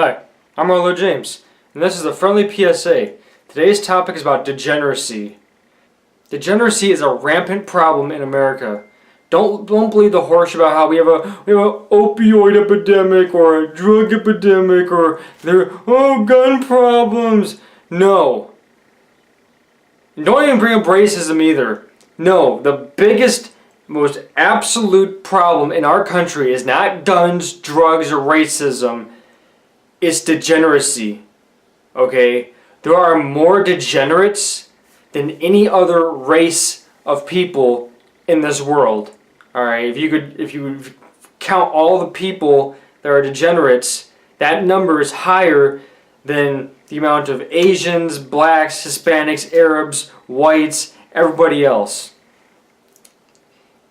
Hi, I'm Arlo James, and this is a Friendly PSA. Today's topic is about degeneracy. Degeneracy is a rampant problem in America. Don't believe the horse about how we have an opioid epidemic or a drug epidemic or gun problems. No. Don't even bring up racism either. No, the biggest, most absolute problem in our country is not guns, drugs, or racism. It's degeneracy. Okay? There are more degenerates than any other race of people in this world. Alright, if you would count all the people that are degenerates, that number is higher than the amount of Asians, blacks, Hispanics, Arabs, whites, everybody else.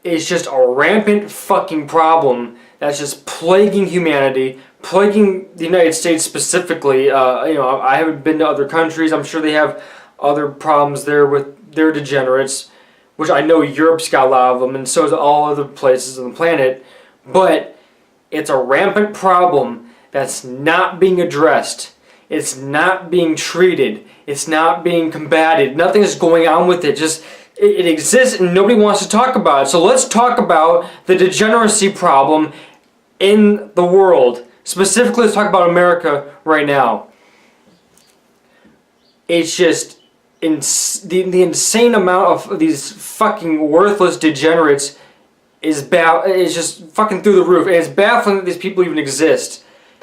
It's just a rampant fucking problem that's just plaguing humanity, plaguing the United States specifically. I haven't been to other countries. I'm sure they have other problems there with their degenerates, which I know Europe's got a lot of them, and so does all other places on the planet. But it's a rampant problem that's not being addressed. It's not being treated. It's not being combated. Nothing is going on with it. It exists and nobody wants to talk about it. So let's talk about the degeneracy problem in the world. Specifically, let's talk about America right now. It's just the insane amount of these fucking worthless degenerates is just fucking through the roof. And it's baffling that these people even exist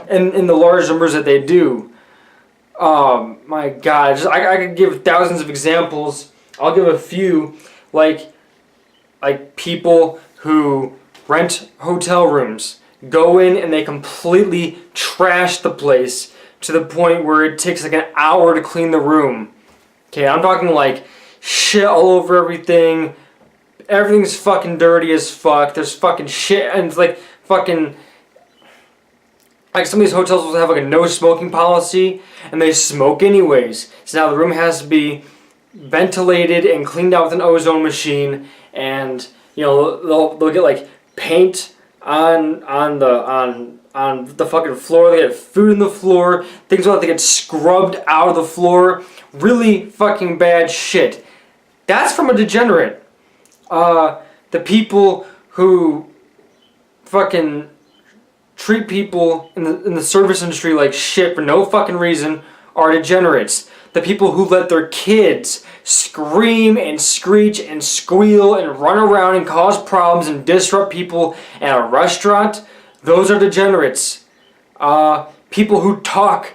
in the large numbers that they do. My God, I could give thousands of examples. I'll give a few, like people who rent hotel rooms, go in and they completely trash the place to the point where it takes like an hour to clean the room. Okay, I'm talking like shit all over everything. Everything's fucking dirty as fuck. There's fucking shit and it's like fucking... Like some of these hotels will have like a no smoking policy and they smoke anyways. So now the room has to be ventilated and cleaned out with an ozone machine, and they'll get like paint on the fucking floor. They get food in the floor. Things like that, they get scrubbed out of the floor. Really fucking bad shit. That's from a degenerate. The people who fucking treat people in the service industry like shit for no fucking reason are degenerates. The people who let their kids scream and screech and squeal and run around and cause problems and disrupt people at a restaurant, those are degenerates. People who talk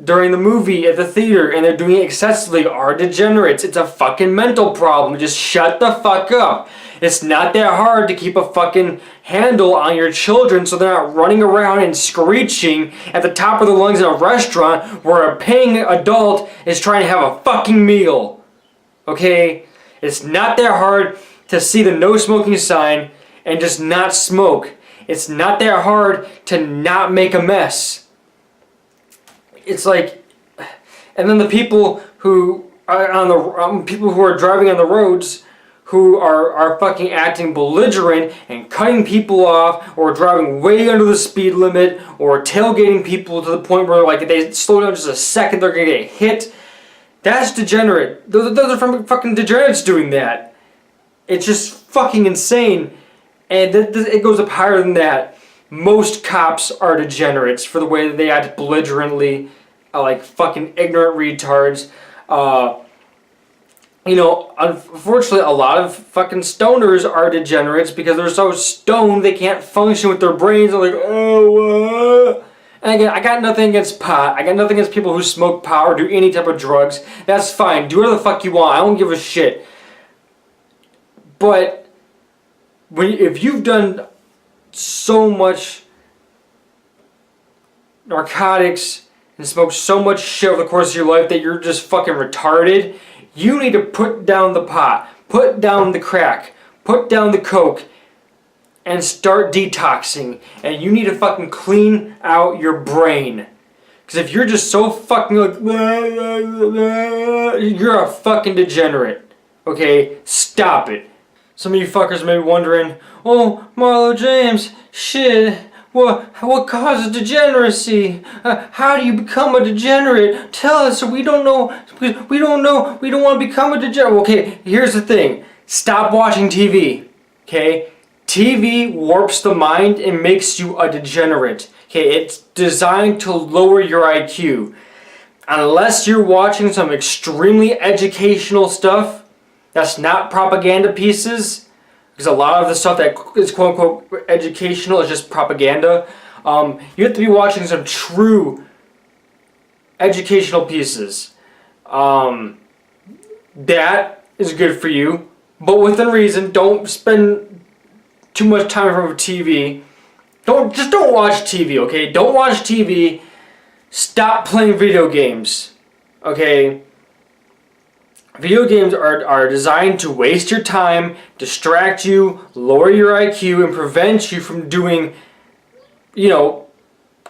during the movie at the theater and they're doing it excessively are degenerates. It's a fucking mental problem. Just shut the fuck up. It's not that hard to keep a fucking handle on your children so they're not running around and screeching at the top of their lungs in a restaurant where a paying adult is trying to have a fucking meal. Okay? It's not that hard to see the no smoking sign and just not smoke. It's not that hard to not make a mess. It's like... And then the people who are people who are driving on the roads who are fucking acting belligerent and cutting people off or driving way under the speed limit or tailgating people to the point where like if they slow down just a second they're gonna get hit. That's degenerate. Those are from fucking degenerates doing that. It's just fucking insane. And it goes up higher than that. Most cops are degenerates for the way that they act belligerently, like fucking ignorant retards. Unfortunately, a lot of fucking stoners are degenerates because they're so stoned they can't function with their brains. They're like, And again, I got nothing against pot. I got nothing against people who smoke pot or do any type of drugs. That's fine. Do whatever the fuck you want. I don't give a shit. But if you've done so much narcotics and smoked so much shit over the course of your life that you're just fucking retarded, you need to put down the pot, put down the crack, put down the coke, and start detoxing. And you need to fucking clean out your brain. Because if you're just so fucking like, you're a fucking degenerate. Okay? Stop it. Some of you fuckers may be wondering, oh, Marlo James, shit, what causes degeneracy? How do you become a degenerate? Tell us, so we don't know. We don't know. We don't want to become a degenerate. Okay, here's the thing. Stop watching TV. Okay, TV warps the mind and makes you a degenerate. Okay, it's designed to lower your IQ. Unless you're watching some extremely educational stuff that's not propaganda pieces. Because a lot of the stuff that is quote unquote educational is just propaganda. You have to be watching some true educational pieces. That is good for you, but within reason. Don't spend too much time in front of TV. Don't watch TV, okay? Don't watch TV. Stop playing video games, okay? Video games are designed to waste your time, distract you, lower your IQ, and prevent you from doing,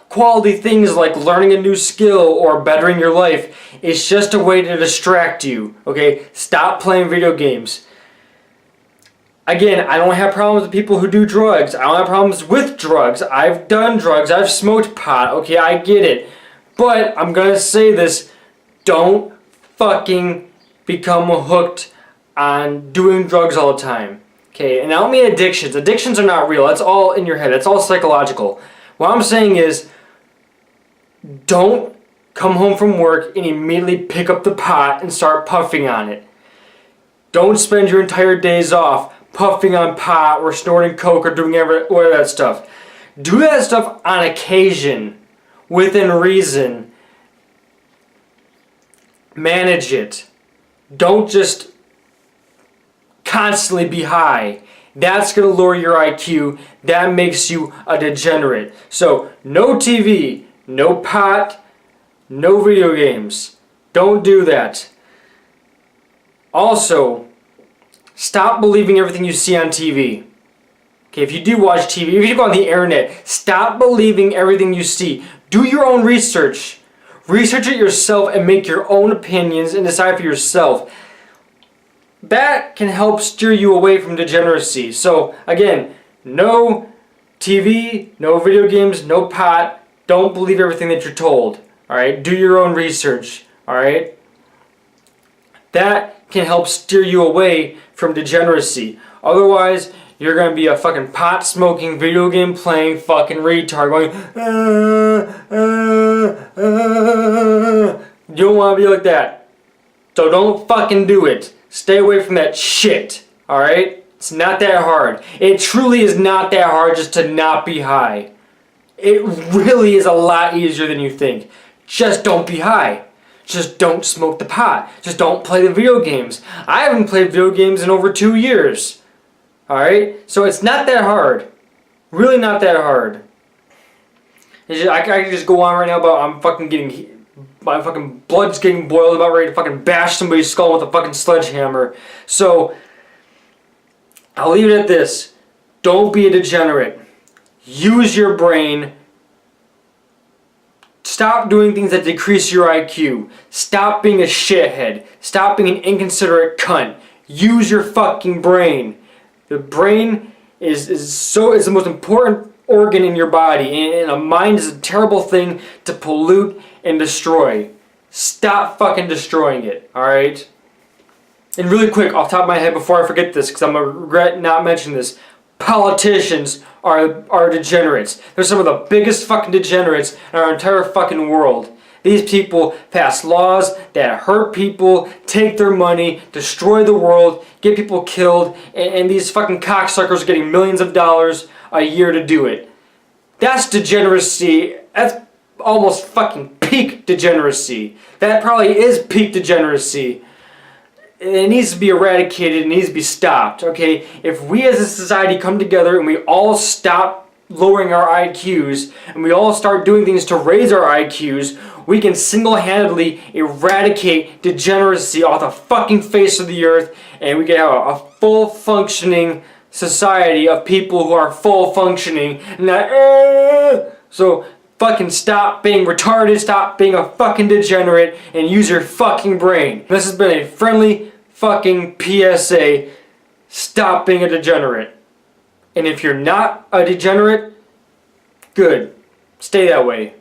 quality things like learning a new skill or bettering your life. It's just a way to distract you, okay? Stop playing video games. Again, I don't have problems with people who do drugs. I don't have problems with drugs. I've done drugs. I've smoked pot, okay? I get it. But I'm gonna say this, don't fucking become hooked on doing drugs all the time. Okay, and I don't mean addictions. Addictions are not real. That's all in your head. That's all psychological. What I'm saying is, don't come home from work and immediately pick up the pot and start puffing on it. Don't spend your entire days off puffing on pot or snorting coke or doing whatever that stuff. Do that stuff on occasion, within reason. Manage it. Don't just constantly be high. That's going to lower your IQ. That makes you a degenerate. So, no TV, no pot, no video games. Don't do that. Also, stop believing everything you see on TV. Okay, if you do watch TV, if you go on the internet, stop believing everything you see. Do your own research. Research it yourself and make your own opinions and decide for yourself. That can help steer you away from degeneracy. So, again, no TV, no video games, no pot. Don't believe everything that you're told. Alright? Do your own research. Alright? That can help steer you away from degeneracy. Otherwise, you're going to be a fucking pot smoking, video game playing fucking retard going, You don't want to be like that. So don't fucking do it. Stay away from that shit. Alright? It's not that hard. It truly is not that hard just to not be high. It really is a lot easier than you think. Just don't be high. Just don't smoke the pot. Just don't play the video games. I haven't played video games in over 2 years. Alright? So it's not that hard. Really not that hard. I can just go on right now about my fucking blood's getting boiled, about ready to fucking bash somebody's skull with a fucking sledgehammer. So, I'll leave it at this. Don't be a degenerate. Use your brain. Stop doing things that decrease your IQ. Stop being a shithead. Stop being an inconsiderate cunt. Use your fucking brain. The brain is the most important organ in your body, and a mind is a terrible thing to pollute and destroy. Stop fucking destroying it, alright? And really quick, off the top of my head, before I forget this, because I'm going to regret not mentioning this, politicians are degenerates. They're some of the biggest fucking degenerates in our entire fucking world. These people pass laws that hurt people, take their money, destroy the world, get people killed, and these fucking cocksuckers are getting millions of dollars a year to do it. That's degeneracy. That's almost fucking peak degeneracy. That probably is peak degeneracy. It needs to be eradicated. It needs to be stopped, okay? If we as a society come together and we all stop lowering our IQs and we all start doing things to raise our IQs, we can single-handedly eradicate degeneracy off the fucking face of the earth, and we can have a full functioning society of people who are full functioning. So fucking stop being retarded, stop being a fucking degenerate, and use your fucking brain. This has been a friendly fucking PSA. Stop being a degenerate. And if you're not a degenerate, Good. Stay that way.